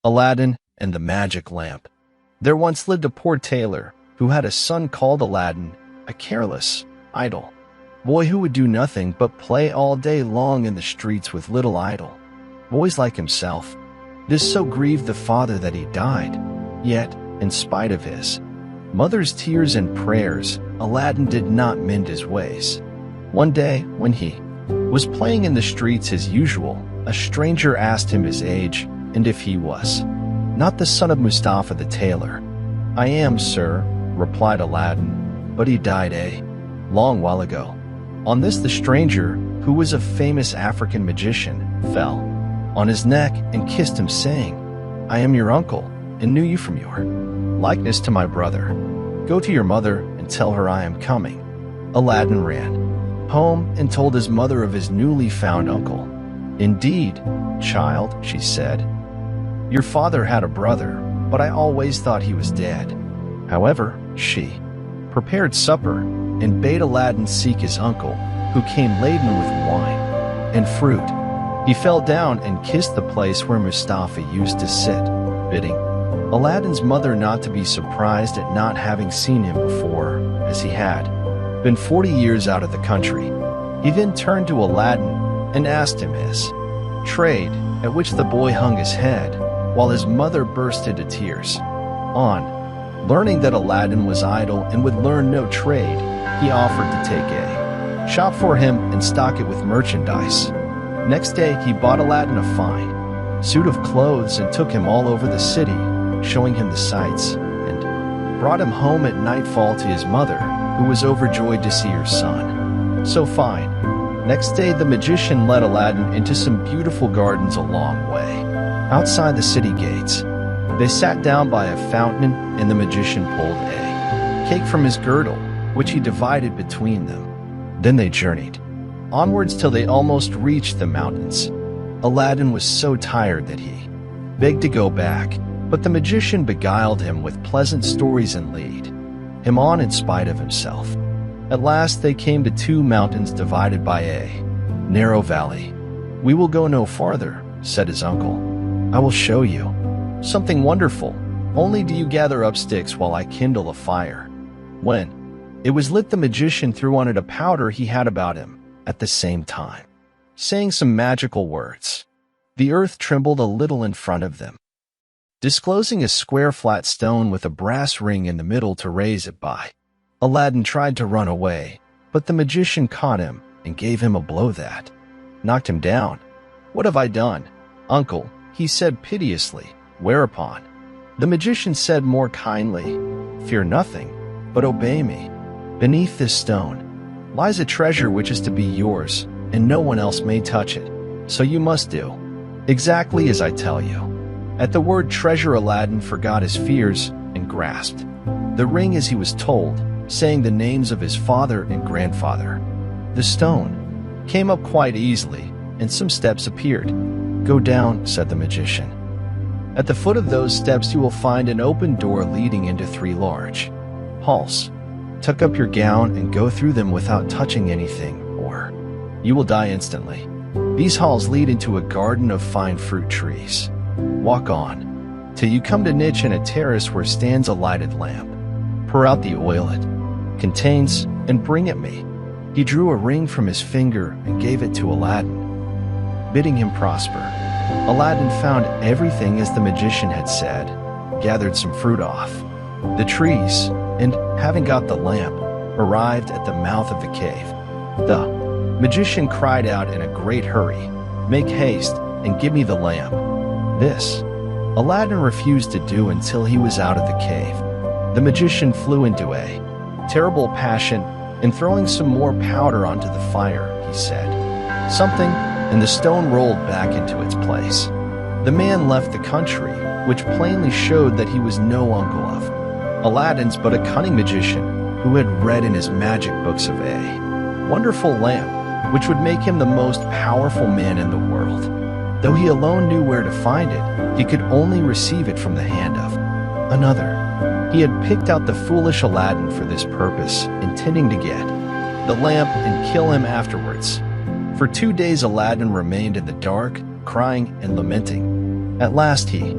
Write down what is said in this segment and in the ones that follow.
Aladin and the Magic Lamp. There once lived a poor tailor who had a son called Aladin, a careless, idle boy who would do nothing but play all day long in the streets with little idle boys like himself. This so grieved the father that he died. Yet, in spite of his mother's tears and prayers, Aladin did not mend his ways. One day, when he was playing in the streets as usual, a stranger asked him his age and if he was not the son of Mustafa the tailor. "I am, sir," replied Aladin, "but he died a long while ago." On this the stranger, who was a famous African magician, fell on his neck and kissed him, saying, "I am your uncle, and knew you from your likeness to my brother. Go to your mother and tell her I am coming." Aladin ran home and told his mother of his newly found uncle. "Indeed, child," she said, "your father had a brother, but I always thought he was dead." However, she prepared supper and bade Aladin seek his uncle, who came laden with wine and fruit. He fell down and kissed the place where Mustafa used to sit, bidding Aladin's mother not to be surprised at not having seen him before, as he had been 40 years out of the country. He then turned to Aladin and asked him his trade, at which the boy hung his head, while his mother burst into tears. On learning that Aladin was idle and would learn no trade, he offered to take a shop for him and stock it with merchandise. Next day he bought Aladin a fine suit of clothes and took him all over the city, showing him the sights, and brought him home at nightfall to his mother, who was overjoyed to see her son so fine. Next day the magician led Aladin into some beautiful gardens a long way outside the city gates. They sat down by a fountain, and the magician pulled a cake from his girdle, which he divided between them. Then they journeyed onwards till they almost reached the mountains. Aladin was so tired that he begged to go back, but the magician beguiled him with pleasant stories and lead him on in spite of himself. At last they came to two mountains divided by a narrow valley. "We will go no farther," said his uncle. "I will show you something wonderful. Only do you gather up sticks while I kindle a fire." When it was lit, the magician threw on it a powder he had about him, at the same time saying some magical words. The earth trembled a little in front of them, disclosing a square flat stone with a brass ring in the middle to raise it by. Aladin tried to run away, but the magician caught him and gave him a blow that knocked him down. "What have I done, uncle?" he said piteously, whereupon the magician said more kindly, "Fear nothing, but obey me. Beneath this stone lies a treasure which is to be yours, and no one else may touch it. So you must do exactly as I tell you." At the word treasure, Aladin forgot his fears and grasped the ring as he was told, saying the names of his father and grandfather. The stone came up quite easily, and some steps appeared. "Go down," said the magician. "At the foot of those steps you will find an open door leading into 3 large halls. Tuck up your gown and go through them without touching anything, or you will die instantly. These halls lead into a garden of fine fruit trees. Walk on till you come to niche in a terrace where stands a lighted lamp. Pour out the oil it contains and bring it me." He drew a ring from his finger and gave it to Aladin, bidding him prosper. Aladin found everything as the magician had said, gathered some fruit off the trees, and, having got the lamp, arrived at the mouth of the cave. The magician cried out in a great hurry, "Make haste and give me the lamp." This Aladin refused to do until he was out of the cave. The magician flew into a terrible passion, and throwing some more powder onto the fire, he said something, and the stone rolled back into its place. The man left the country, which plainly showed that he was no uncle of Aladin's, but a cunning magician who had read in his magic books of a wonderful lamp, which would make him the most powerful man in the world. Though he alone knew where to find it, he could only receive it from the hand of another. He had picked out the foolish Aladin for this purpose, intending to get the lamp and kill him afterwards. For 2 days Aladin remained in the dark, crying and lamenting. At last he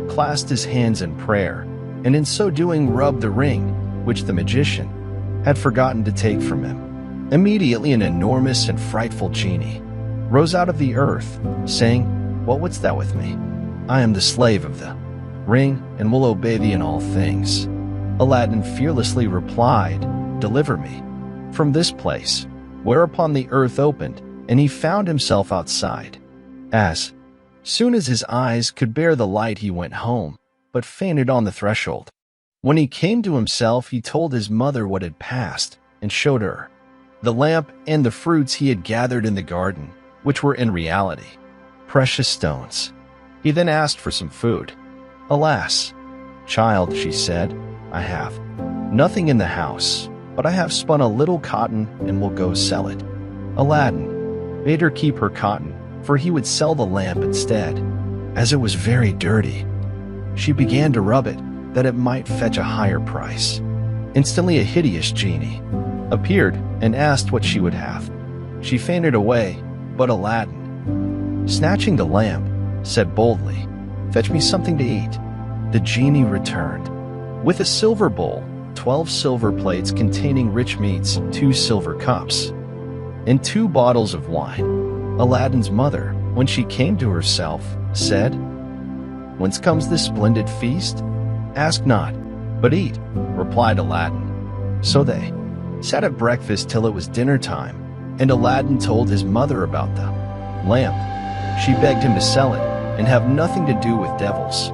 clasped his hands in prayer, and in so doing rubbed the ring, which the magician had forgotten to take from him. Immediately an enormous and frightful genie rose out of the earth, saying, "What wouldst thou with me? I am the slave of the ring, and will obey thee in all things." Aladin fearlessly replied, "Deliver me from this place," whereupon the earth opened, and he found himself outside. As soon as his eyes could bear the light, he went home, but fainted on the threshold. When he came to himself, he told his mother what had passed, and showed her the lamp and the fruits he had gathered in the garden, which were in reality precious stones. He then asked for some food. "Alas, child," she said, "I have nothing in the house, but I have spun a little cotton and will go sell it." Aladin bade her keep her cotton, for he would sell the lamp instead. As it was very dirty, she began to rub it, that it might fetch a higher price. Instantly a hideous genie appeared and asked what she would have. She fainted away, but Aladin, snatching the lamp, said boldly, "Fetch me something to eat." The genie returned with a silver bowl, 12 silver plates containing rich meats, 2 silver cups, and 2 bottles of wine. Aladin's mother, when she came to herself, said, "Whence comes this splendid feast? Ask not, but eat," replied Aladin. So they sat at breakfast till it was dinner time, and Aladin told his mother about the lamp. She begged him to sell it and have nothing to do with devils.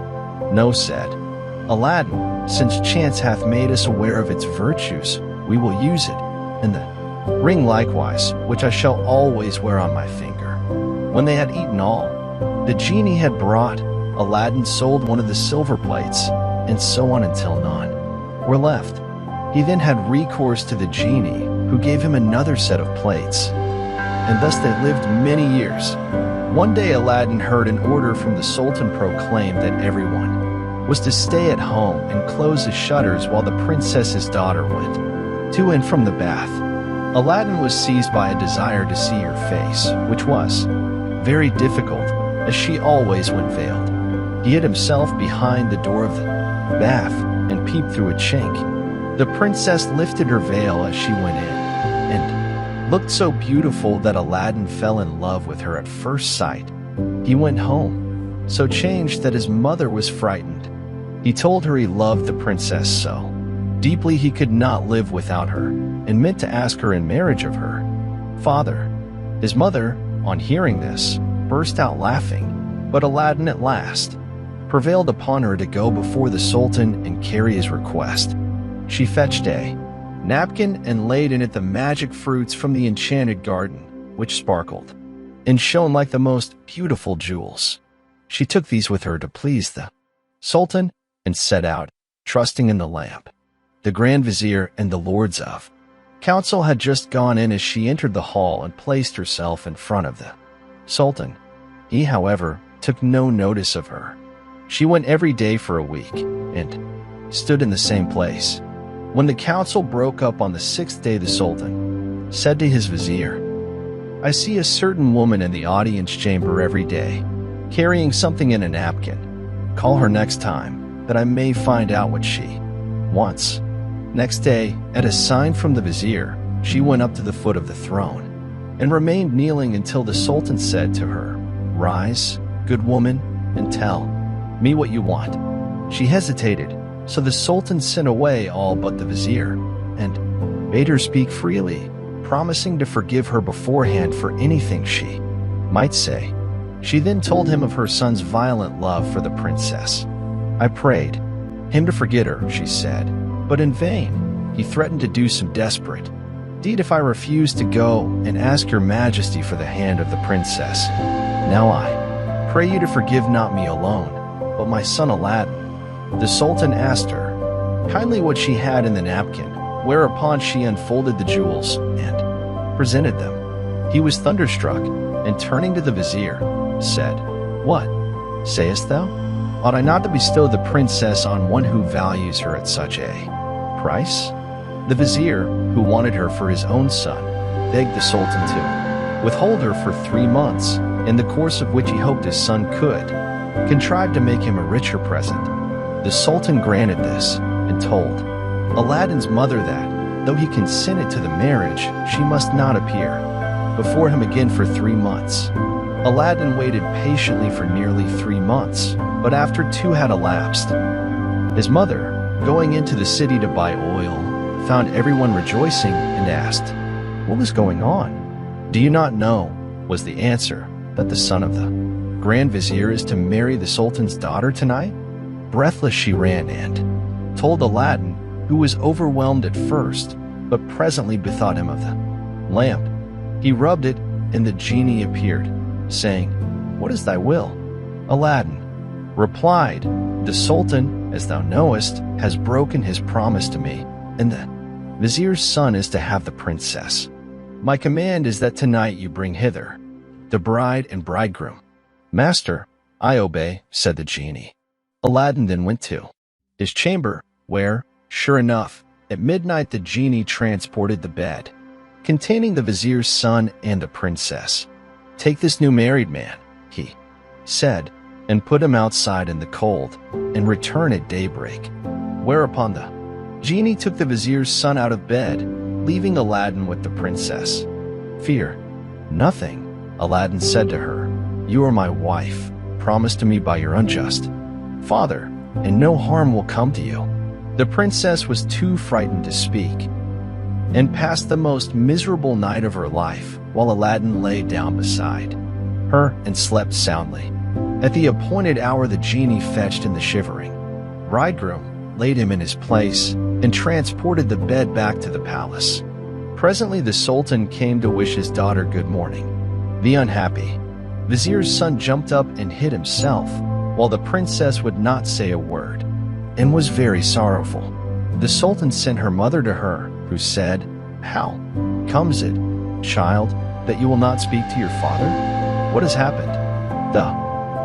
"No," said Aladin, "since chance hath made us aware of its virtues, we will use it, and the ring likewise, which I shall always wear on my finger." When they had eaten all the genie had brought, Aladin sold one of the silver plates, and so on until none were left. He then had recourse to the genie, who gave him another set of plates, and thus they lived many years. One day Aladin heard an order from the Sultan proclaim that everyone was to stay at home and close his shutters while the princess's daughter went to and from the bath. Aladin was seized by a desire to see her face, which was very difficult, as she always went veiled. He hid himself behind the door of the bath and peeped through a chink. The princess lifted her veil as she went in, and looked so beautiful that Aladin fell in love with her at first sight. He went home, so changed that his mother was frightened. He told her he loved the princess so deeply he could not live without her, and meant to ask her in marriage of her father. His mother, on hearing this, burst out laughing, but Aladin at last prevailed upon her to go before the Sultan and carry his request. She fetched a napkin and laid in it the magic fruits from the enchanted garden, which sparkled and shone like the most beautiful jewels. She took these with her to please the Sultan and set out, trusting in the lamp. The Grand Vizier and the Lords of Council had just gone in as she entered the hall and placed herself in front of the Sultan. He, however, took no notice of her. She went every day for a week, and stood in the same place. When the council broke up on the 6th day, the Sultan said to his vizier, "I see a certain woman in the audience chamber every day, carrying something in a napkin. Call her next time, that I may find out what she wants." Next day, at a sign from the vizier, she went up to the foot of the throne, and remained kneeling until the Sultan said to her, "Rise, good woman, and tell me what you want." She hesitated, so the Sultan sent away all but the vizier, and bade her speak freely, promising to forgive her beforehand for anything she might say. She then told him of her son's violent love for the princess. "I prayed him to forget her," she said, "but in vain. He threatened to do some desperate deed if I refused to go and ask your majesty for the hand of the princess. Now I pray you to forgive not me alone, but my son Aladin." The Sultan asked her kindly what she had in the napkin, whereupon she unfolded the jewels and presented them. He was thunderstruck, and turning to the vizier, said, "What sayest thou? Ought I not to bestow the princess on one who values her at such a price?" The vizier, who wanted her for his own son, begged the Sultan to withhold her for 3 months, in the course of which he hoped his son could contrived to make him a richer present. The Sultan granted this and told Aladdin's mother that, though he consented to the marriage, she must not appear before him again for 3 months. Aladdin waited patiently for nearly 3 months, but after 2 had elapsed, his mother, going into the city to buy oil, found everyone rejoicing and asked, "What was going on?" "Do you not know," was the answer, "that the son of the Grand Vizier is to marry the Sultan's daughter tonight?" Breathless she ran and told Aladdin, who was overwhelmed at first, but presently bethought him of the lamp. He rubbed it, and the genie appeared, saying, "What is thy will?" Aladdin replied, "The Sultan, as thou knowest, has broken his promise to me, and the Vizier's son is to have the princess. My command is that tonight you bring hither the bride and bridegroom." "Master, I obey," said the genie. Aladdin then went to his chamber, where, sure enough, at midnight the genie transported the bed containing the Vizier's son and the princess. "Take this new married man," he said, "and put him outside in the cold, and return at daybreak." Whereupon the genie took the Vizier's son out of bed, leaving Aladdin with the princess. "Fear nothing," Aladdin said to her. "You are my wife, promised to me by your unjust father, and no harm will come to you." The princess was too frightened to speak, and passed the most miserable night of her life while Aladdin lay down beside her and slept soundly. At the appointed hour the genie fetched in the shivering bridegroom, laid him in his place, and transported the bed back to the palace. Presently the Sultan came to wish his daughter good morning. The unhappy Vizier's son jumped up and hid himself, while the princess would not say a word, and was very sorrowful. The Sultan sent her mother to her, who said, "How comes it, child, that you will not speak to your father? What has happened?" The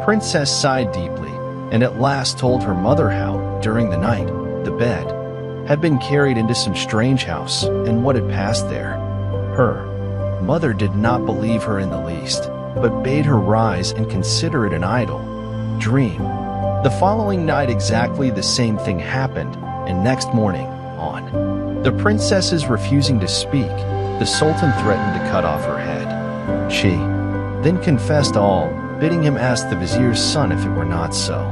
princess sighed deeply, and at last told her mother how, during the night, the bed had been carried into some strange house, and what had passed there. Her mother did not believe her in the least, but bade her rise and consider it an idle dream. The following night exactly the same thing happened, and next morning, on the princess's refusing to speak, the Sultan threatened to cut off her head. She then confessed all, bidding him ask the Vizier's son if it were not so.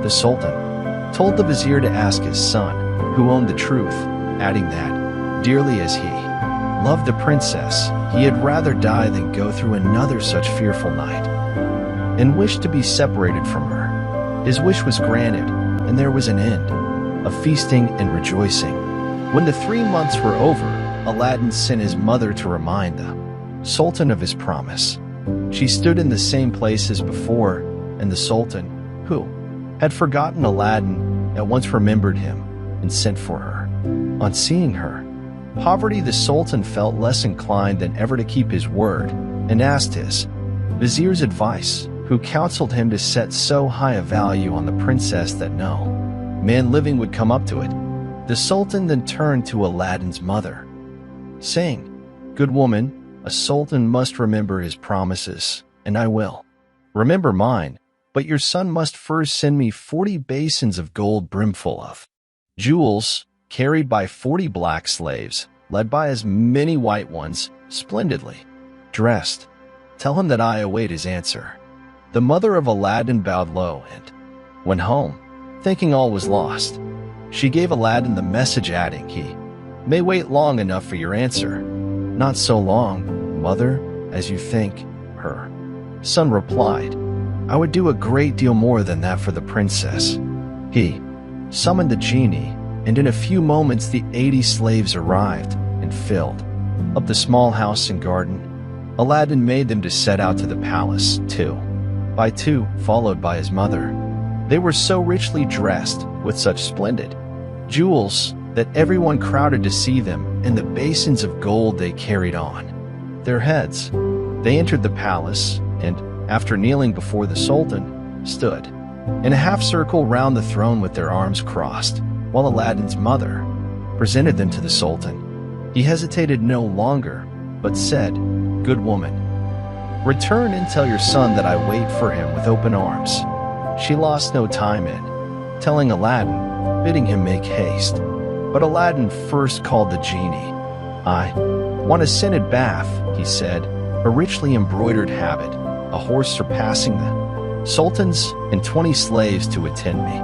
The Sultan told the Vizier to ask his son, who owned the truth, adding that, dearly as he loved the princess, he had rather die than go through another such fearful night, and wished to be separated from her. His wish was granted, and there was an end of feasting and rejoicing. When the 3 months were over, Aladdin sent his mother to remind the Sultan of his promise. She stood in the same place as before, and the Sultan, who had forgotten Aladdin, at once remembered him and sent for her. On seeing her poverty, the Sultan felt less inclined than ever to keep his word, and asked his Vizier's advice, who counseled him to set so high a value on the princess that no man living would come up to it. The Sultan then turned to Aladdin's mother, saying, "Good woman, a sultan must remember his promises, and I will remember mine, but your son must first send me 40 basins of gold brimful of jewels, carried by 40 black slaves, led by as many white ones, splendidly dressed. Tell him that I await his answer." The mother of Aladdin bowed low and went home, thinking all was lost. She gave Aladdin the message, adding, "He may wait long enough for your answer." "Not so long, mother, as you think." Her son replied, "I would do a great deal more than that for the princess." He summoned the genie, and in a few moments the 80 slaves arrived and filled up the small house and garden. Aladdin made them to set out to the palace, 2 by 2, followed by his mother. They were so richly dressed, with such splendid jewels, that everyone crowded to see them, and the basins of gold they carried on their heads. They entered the palace, and, after kneeling before the Sultan, stood in a half-circle round the throne with their arms crossed, while Aladdin's mother presented them to the Sultan. He hesitated no longer, but said, "Good woman, return and tell your son that I wait for him with open arms." She lost no time in telling Aladin, bidding him make haste. But Aladin first called the genie. "I want a scented bath," he said, "a richly embroidered habit, a horse surpassing the sultans, and 20 slaves to attend me.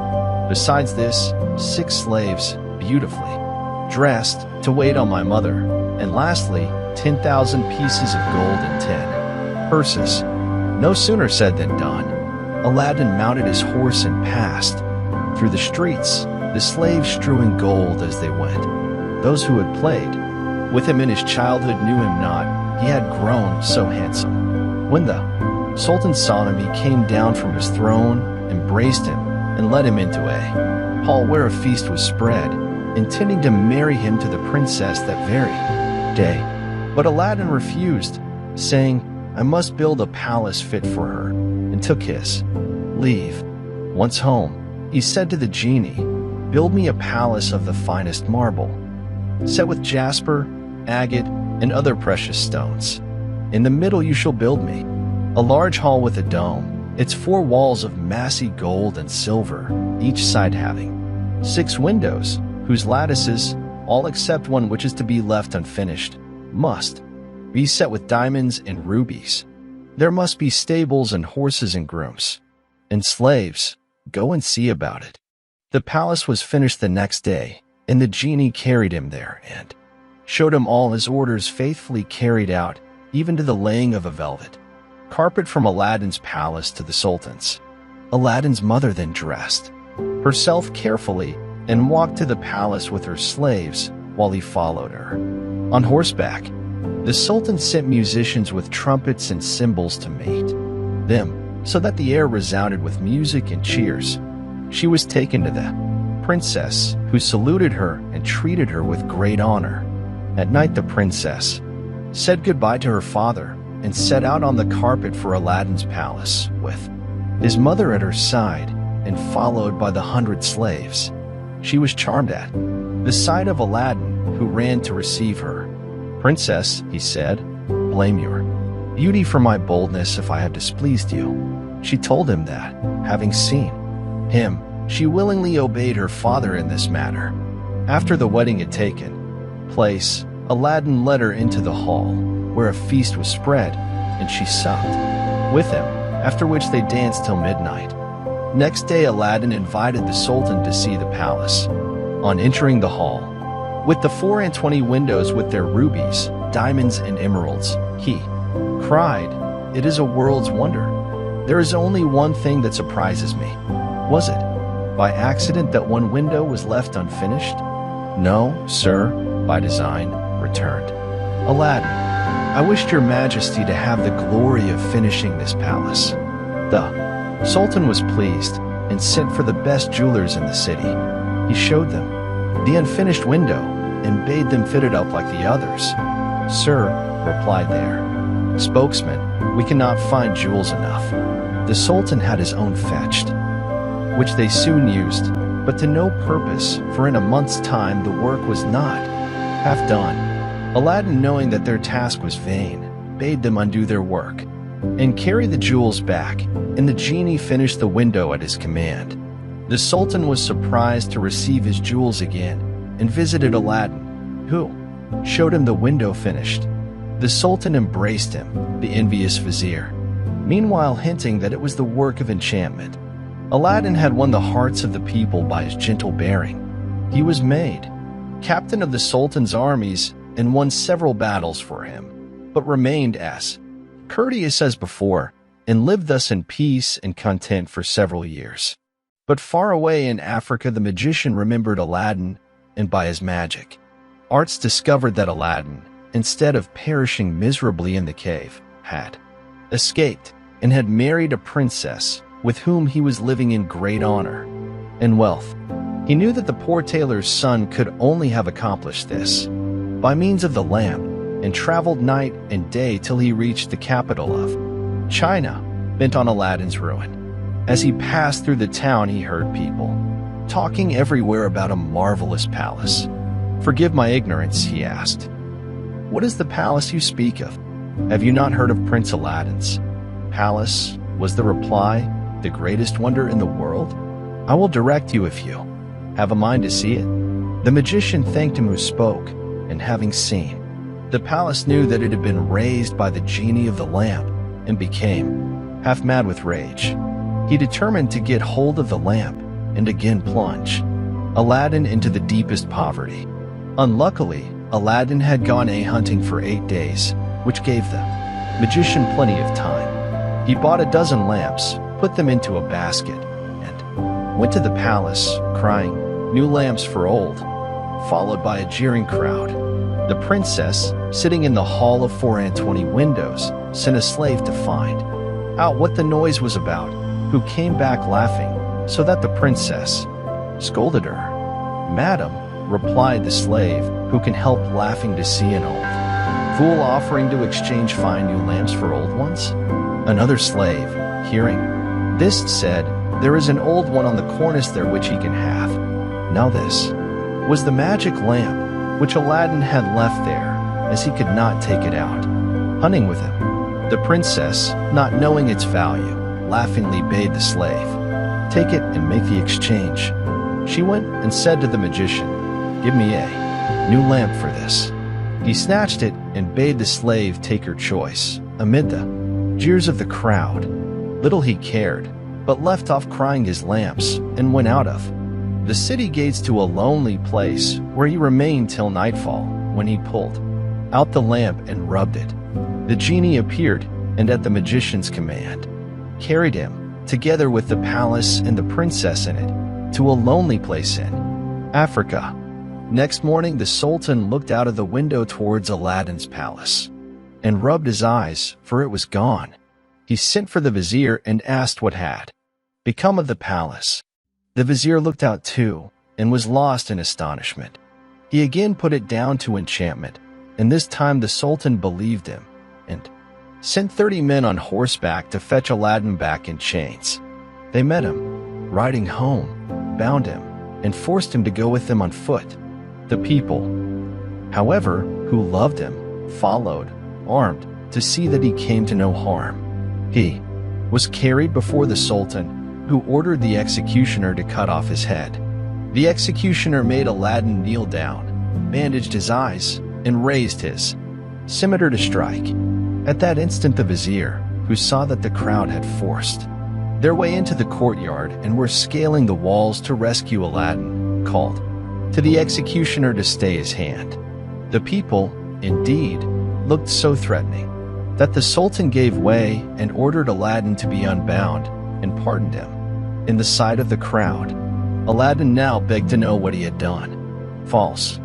Besides this, 6 slaves, beautifully dressed, to wait on my mother, and lastly, 10,000 pieces of gold and 10 purses." No sooner said than done. Aladin mounted his horse and passed through the streets, the slaves strewing gold as they went. Those who had played with him in his childhood knew him not, he had grown so handsome. When the Sultan saw him, he came down from his throne, embraced him, and led him into a hall where a feast was spread, intending to marry him to the princess that very day. But Aladin refused, saying, "I must build a palace fit for her," and took his leave. Once home, he said to the genie, "Build me a palace of the finest marble, set with jasper, agate, and other precious stones. In the middle you shall build me a large hall with a dome, its 4 walls of massy gold and silver, each side having 6 windows, whose lattices, all except one which is to be left unfinished, must be set with diamonds and rubies. There must be stables and horses and grooms, and slaves. Go and see about it." The palace was finished the next day, and the genie carried him there and showed him all his orders faithfully carried out, even to the laying of a velvet carpet from Aladdin's palace to the Sultan's. Aladdin's mother then dressed herself carefully and walked to the palace with her slaves while he followed her. On horseback, the Sultan sent musicians with trumpets and cymbals to meet them, so that the air resounded with music and cheers. She was taken to the princess, who saluted her and treated her with great honor. At night the princess said goodbye to her father and set out on the carpet for Aladdin's palace, with his mother at her side and followed by the 100 slaves. She was charmed at the sight of Aladin, who ran to receive her. "Princess," he said, "blame your beauty for my boldness if I have displeased you." She told him that, having seen him, she willingly obeyed her father in this matter. After the wedding had taken place, Aladin led her into the hall, where a feast was spread, and she supped with him, after which they danced till midnight. Next day Aladin invited the Sultan to see the palace. On entering the hall, with the 24 windows with their rubies, diamonds, and emeralds, he cried, "It is a world's wonder. There is only one thing that surprises me. Was it by accident that one window was left unfinished?" "No, sir, by design," returned Aladin. "I wished your majesty to have the glory of finishing this palace." The Sultan was pleased and sent for the best jewelers in the city. He showed them the unfinished window and bade them fit it up like the others. "Sir," replied their spokesman, "we cannot find jewels enough." The Sultan had his own fetched, which they soon used, but to no purpose, for in a month's time the work was not half done. Aladin, knowing that their task was vain, bade them undo their work and carry the jewels back, and the genie finished the window at his command. The Sultan was surprised to receive his jewels again and visited Aladin, who showed him the window finished. The Sultan embraced him, the envious vizier, meanwhile hinting that it was the work of enchantment. Aladin had won the hearts of the people by his gentle bearing. He was made captain of the Sultan's armies and won several battles for him, but remained as courteous as before, and lived thus in peace and content for several years. But far away in Africa the magician remembered Aladin, and by his magic arts discovered that Aladin, instead of perishing miserably in the cave, had escaped and had married a princess with whom he was living in great honor and wealth. He knew that the poor tailor's son could only have accomplished this by means of the lamp, and traveled night and day till he reached the capital of China, bent on Aladin's ruin. As he passed through the town, he heard people talking everywhere about a marvelous palace. "Forgive my ignorance," he asked. "What is the palace you speak of? Have you not heard of Prince Aladin's palace?" was the reply. the greatest wonder in the world? I will direct you if you have a mind to see it." The magician thanked him who spoke, and having seen, the palace knew that it had been raised by the genie of the lamp, and became half mad with rage. He determined to get hold of the lamp and again plunge Aladin into the deepest poverty. Unluckily, Aladin had gone hunting for 8 days, which gave the magician plenty of time. He bought a dozen lamps, put them into a basket, and went to the palace, crying, "New lamps for old," followed by a jeering crowd. The princess, sitting in the hall of 24 windows, sent a slave to find out what the noise was about, who came back laughing, so that the princess scolded her. "Madam," replied the slave, "who can help laughing to see an old fool offering to exchange fine new lamps for old ones?" Another slave, hearing this, said, "There is an old one on the cornice there which he can have." Now this was the magic lamp which Aladin had left there, as he could not take it out, hunting with him. The princess, not knowing its value, laughingly bade the slave, "Take it and make the exchange." She went and said to the magician, "Give me a new lamp for this." He snatched it and bade the slave take her choice, amid the jeers of the crowd. Little he cared, but left off crying his lamps, and went out of the city gates to a lonely place, where he remained till nightfall, when he pulled out the lamp and rubbed it. The genie appeared, and at the magician's command, carried him, together with the palace and the princess in it, to a lonely place in Africa. Next morning the sultan looked out of the window towards Aladin's palace, and rubbed his eyes, for it was gone. He sent for the vizier and asked what had become of the palace. The vizier looked out too, and was lost in astonishment. He again put it down to enchantment, and this time the sultan believed him, and sent 30 men on horseback to fetch Aladin back in chains. They met him, riding home, bound him, and forced him to go with them on foot. The people, however, who loved him, followed, armed, to see that he came to no harm. He was carried before the sultan, who ordered the executioner to cut off his head. The executioner made Aladin kneel down, bandaged his eyes, and raised his scimitar to strike. At that instant the vizier, who saw that the crowd had forced their way into the courtyard and were scaling the walls to rescue Aladin, called to the executioner to stay his hand. The people, indeed, looked so threatening that the sultan gave way and ordered Aladin to be unbound and pardoned him. In the sight of the crowd, Aladin now begged to know what he had done. "False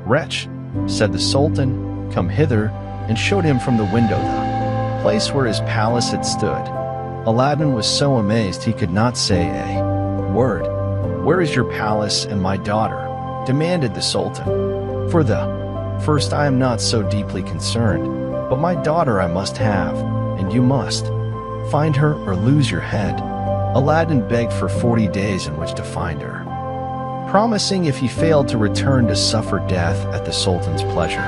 wretch," said the sultan, "come hither," and showed him from the window the place where his palace had stood. Aladin was so amazed he could not say a word. "Where is your palace and my daughter?" demanded the sultan. "For the first I am not so deeply concerned, but my daughter I must have, and you must find her or lose your head." Aladin begged for 40 days in which to find her, promising if he failed to return to suffer death at the sultan's pleasure.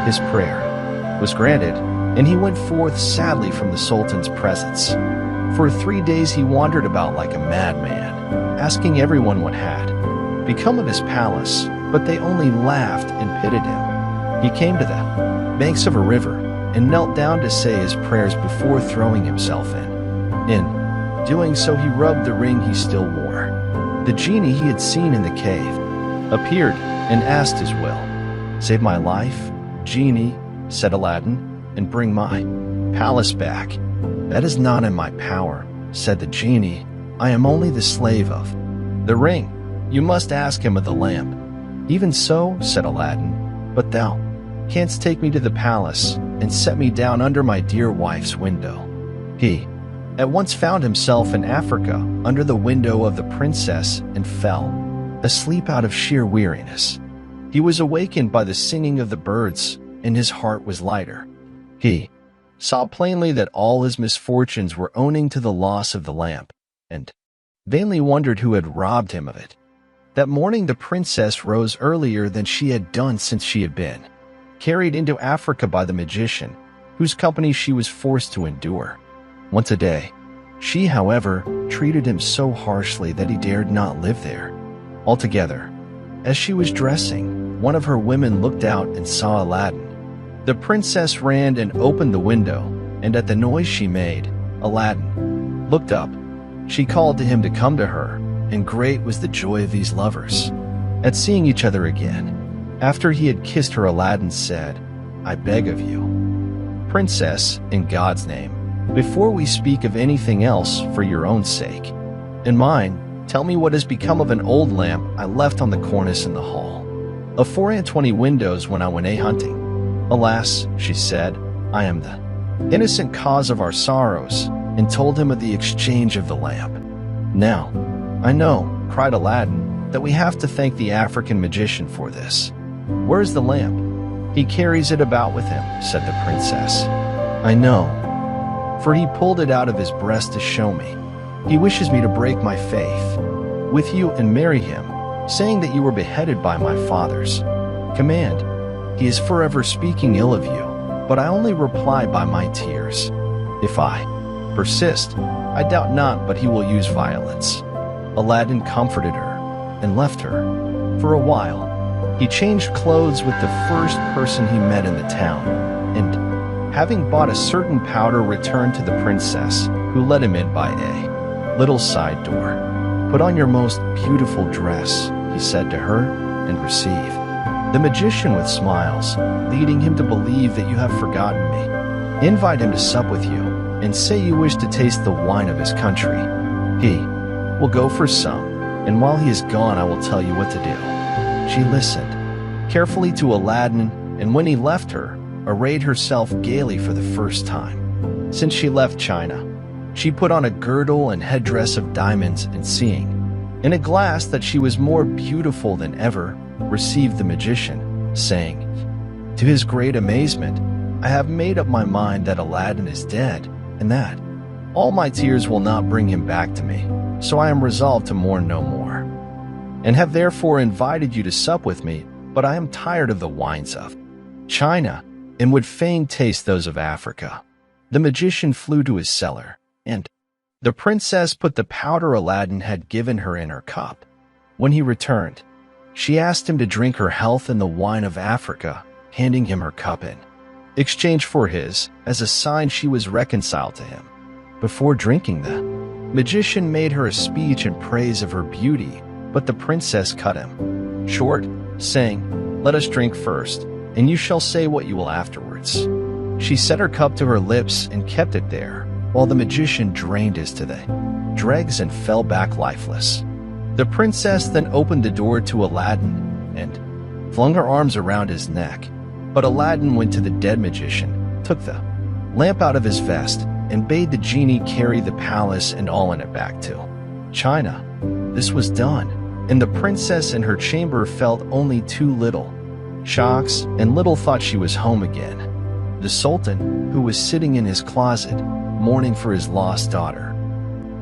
His prayer was granted, and he went forth sadly from the sultan's presence. For 3 days he wandered about like a madman, asking everyone what had become of his palace, but they only laughed and pitied him. He came to the banks of a river and knelt down to say his prayers before throwing himself in. In doing so he rubbed the ring he still wore. The genie he had seen in the cave appeared and asked his will. "Save my life, genie," said Aladin, "and bring my palace back." "That is not in my power," said the genie. "I am only the slave of the ring. You must ask him of the lamp." "Even so," said Aladin, "but thou canst take me to the palace and set me down under my dear wife's window." He at once found himself in Africa under the window of the princess and fell asleep out of sheer weariness. He was awakened by the singing of the birds, and his heart was lighter. He saw plainly that all his misfortunes were owing to the loss of the lamp, and vainly wondered who had robbed him of it. That morning the princess rose earlier than she had done since she had been carried into Africa by the magician, whose company she was forced to endure. Once a day, She, however, treated him so harshly that he dared not live there altogether. As she was dressing, one of her women looked out and saw Aladin. The princess ran and opened the window, and at the noise she made, Aladin looked up. She called to him to come to her, and great was the joy of these lovers at seeing each other again. After he had kissed her, Aladin said, "I beg of you, Princess, in God's name, before we speak of anything else, for your own sake and mine, tell me what has become of an old lamp I left on the cornice in the hall of 420 windows when I went a-hunting." "Alas," she said, "I am the innocent cause of our sorrows," and told him of the exchange of the lamp. "Now, I know," cried Aladin, "that we have to thank the African magician for this. Where is the lamp?" "He carries it about with him," said the princess. "I know, for he pulled it out of his breast to show me. He wishes me to break my faith with you and marry him, saying that you were beheaded by my father's command. He is forever speaking ill of you, but I only reply by my tears. If I persist, I doubt not but he will use violence." Aladin comforted her and left her. For a while, he changed clothes with the first person he met in the town, and, having bought a certain powder, returned to the princess, who let him in by a little side door. "Put on your most beautiful dress," he said to her, "and receive the magician with smiles, leading him to believe that you have forgotten me. Invite him to sup with you, and say you wish to taste the wine of his country. He will go for some, and while he is gone I will tell you what to do." She listened carefully to Aladin, and when he left her, arrayed herself gaily for the first time since she left China. She put on a girdle and headdress of diamonds, and seeing in a glass that she was more beautiful than ever, received the magician, saying, to his great amazement, "I have made up my mind that Aladin is dead, and that all my tears will not bring him back to me, so I am resolved to mourn no more, and have therefore invited you to sup with me, but I am tired of the wines of China, and would fain taste those of Africa." The magician flew to his cellar, and the princess put the powder Aladin had given her in her cup. When he returned, she asked him to drink her health in the wine of Africa, handing him her cup in exchange for his, as a sign she was reconciled to him. Before drinking, the magician made her a speech in praise of her beauty, but the princess cut him short, saying, "Let us drink first, and you shall say what you will afterwards." She set her cup to her lips and kept it there, while the magician drained his to the dregs and fell back lifeless. The princess then opened the door to Aladin and flung her arms around his neck, but Aladin went to the dead magician, took the lamp out of his vest, and bade the genie carry the palace and all in it back to China. This was done, and the princess in her chamber felt only too little shocks, and little thought she was home again. The sultan, who was sitting in his closet, mourning for his lost daughter,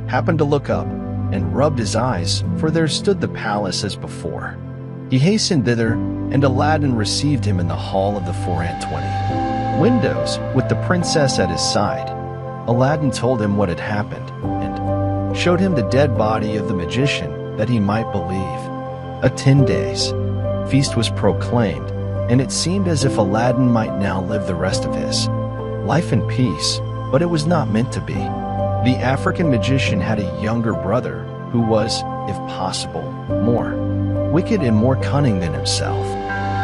happened to look up and rubbed his eyes, for there stood the palace as before. He hastened thither, and Aladin received him in the hall of the 420 windows, with the princess at his side. Aladin told him what had happened, and showed him the dead body of the magician, that he might believe. A 10 days feast was proclaimed, and it seemed as if Aladin might now live the rest of his life in peace, but it was not meant to be. The African magician had a younger brother who was, if possible, more wicked and more cunning than himself.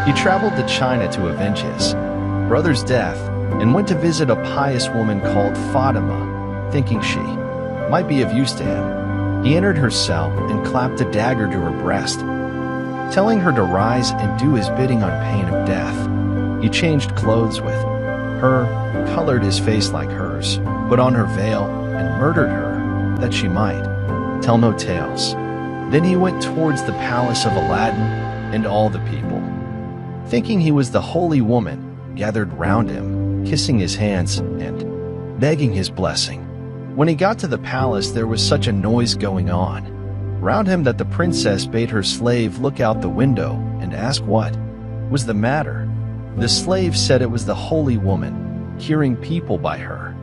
He traveled to China to avenge his brother's death, and went to visit a pious woman called Fatima, thinking she might be of use to him. He entered her cell and clapped a dagger to her breast, telling her to rise and do his bidding on pain of death. He changed clothes with her, colored his face like hers, put on her veil, and murdered her, that she might tell no tales. Then he went towards the palace of Aladin, and all the people, thinking he was the holy woman, gathered round him, kissing his hands and begging his blessing. When he got to the palace, there was such a noise going on round him that the princess bade her slave look out the window and ask what was the matter. The slave said it was the holy woman, curing people by her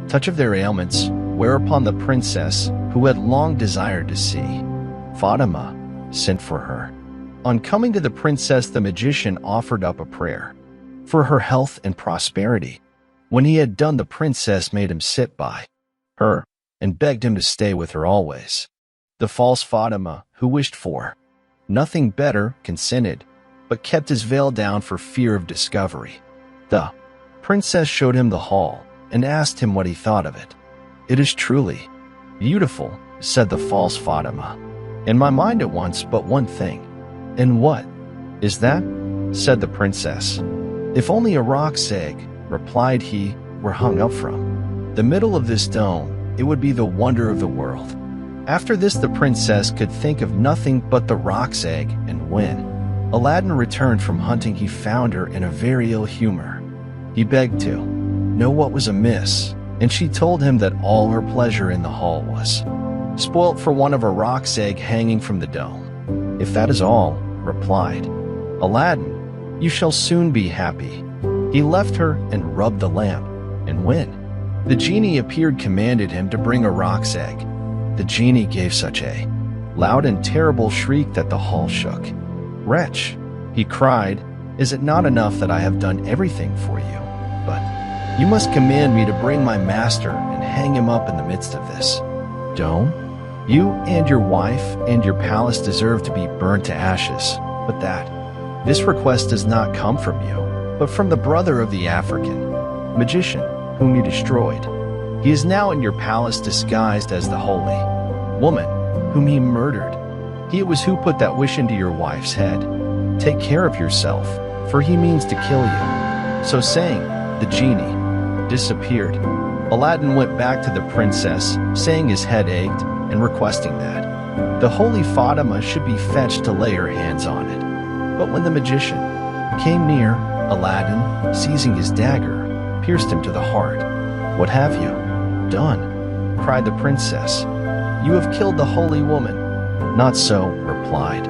touch of their ailments, whereupon the princess, who had long desired to see Fatima, sent for her. On coming to the princess, the magician offered up a prayer for her health and prosperity. When he had done, the princess made him sit by her and begged him to stay with her always. The false Fatima, who wished for nothing better, consented, but kept his veil down for fear of discovery. The princess showed him the hall and asked him what he thought of it. "It is truly beautiful," said the false Fatima. "In my mind at once but one thing." "And what is that?" said the princess. "If only a roc's egg," replied he, "were hung up from the middle of this dome, it would be the wonder of the world." After this, the princess could think of nothing but the roc's egg, and when Aladin returned from hunting, he found her in a very ill humor. He begged to know what was amiss, and she told him that all her pleasure in the hall was spoilt for want of a roc's egg hanging from the dome. "If that is all," replied Aladin, "you shall soon be happy." He left her and rubbed the lamp, and when the genie appeared, commanded him to bring a roc's egg. The genie gave such a loud and terrible shriek that the hall shook. "Wretch," he cried, "is it not enough that I have done everything for you? But you must command me to bring my master and hang him up in the midst of this dome? You and your wife and your palace deserve to be burnt to ashes, but this request does not come from you, but from the brother of the African magician whom you destroyed. He is now in your palace disguised as the holy woman whom he murdered. He it was who put that wish into your wife's head. Take care of yourself, for he means to kill you." So saying, the genie disappeared. Aladin went back to the princess, saying his head ached and requesting that the holy Fatima should be fetched to lay her hands on it. But when the magician came near, Aladin, seizing his dagger, pierced him to the heart. "What have you done?" cried the princess. "You have killed the holy woman." "Not so," replied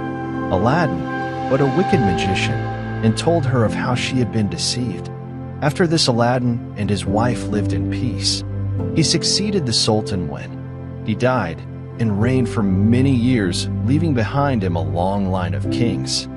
Aladin, "but a wicked magician," and told her of how she had been deceived. After this, Aladin and his wife lived in peace. He succeeded the sultan when he died and reigned for many years, leaving behind him a long line of kings.